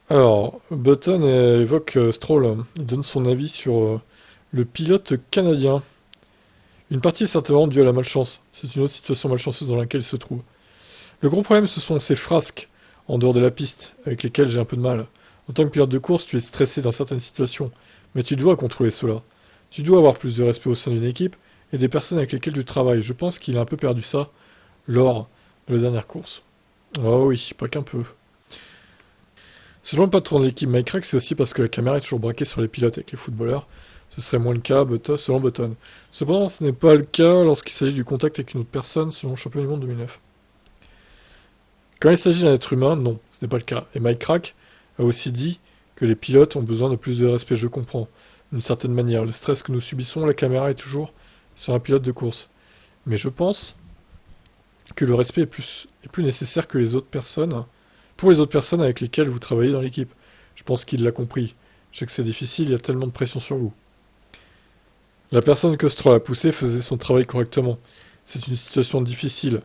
Alors, Button évoque Stroll. Il donne son avis sur le pilote canadien. Une partie est certainement due à la malchance. C'est une autre situation malchanceuse dans laquelle il se trouve. Le gros problème, ce sont ces frasques, en dehors de la piste, avec lesquelles j'ai un peu de mal. En tant que pilote de course, tu es stressé dans certaines situations, mais tu dois contrôler cela. Tu dois avoir plus de respect au sein d'une équipe et des personnes avec lesquelles tu travailles. Je pense qu'il a un peu perdu ça lors de la dernière course. Oh oui, pas qu'un peu. Selon le patron de l'équipe Mike Crack, c'est aussi parce que la caméra est toujours braquée sur les pilotes avec les footballeurs. Ce serait moins le cas selon Button. Cependant, ce n'est pas le cas lorsqu'il s'agit du contact avec une autre personne, selon le champion du monde 2009. Quand il s'agit d'un être humain, non, ce n'est pas le cas. Et Mike Crack a aussi dit que les pilotes ont besoin de plus de respect, je comprends. D'une certaine manière, le stress que nous subissons, la caméra est toujours sur un pilote de course. Mais je pense que le respect est plus nécessaire que les autres personnes, pour les autres personnes avec lesquelles vous travaillez dans l'équipe. Je pense qu'il l'a compris. Je sais que c'est difficile, il y a tellement de pression sur vous. La personne que Stroll a poussée faisait son travail correctement. C'est une situation difficile.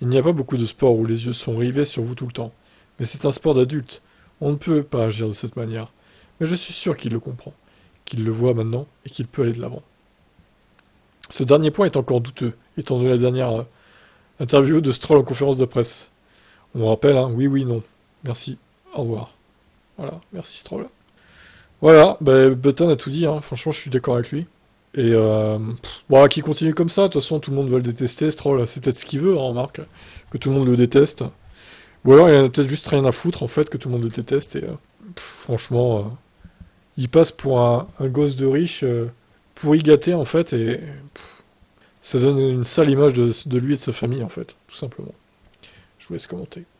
Il n'y a pas beaucoup de sports où les yeux sont rivés sur vous tout le temps. Mais c'est un sport d'adulte. On ne peut pas agir de cette manière. Mais je suis sûr qu'il le comprend, qu'il le voit maintenant et qu'il peut aller de l'avant. Ce dernier point est encore douteux, étant donné la dernière interview de Stroll en conférence de presse. On me rappelle, hein, oui, oui, non. Merci, au revoir. Voilà, merci Stroll. Voilà, bah, Button a tout dit, hein. Franchement, je suis d'accord avec lui. Et bon, qu'il continue comme ça, de toute façon, tout le monde va le détester. Stroll, c'est peut-être ce qu'il veut, hein, remarque, que tout le monde le déteste. Ou alors, il y en a peut-être juste rien à foutre, en fait, que tout le monde le déteste. Et franchement, il passe pour un gosse de riche pour y gâter, en fait, et ça donne une sale image de lui et de sa famille, en fait, tout simplement. Je vous laisse commenter.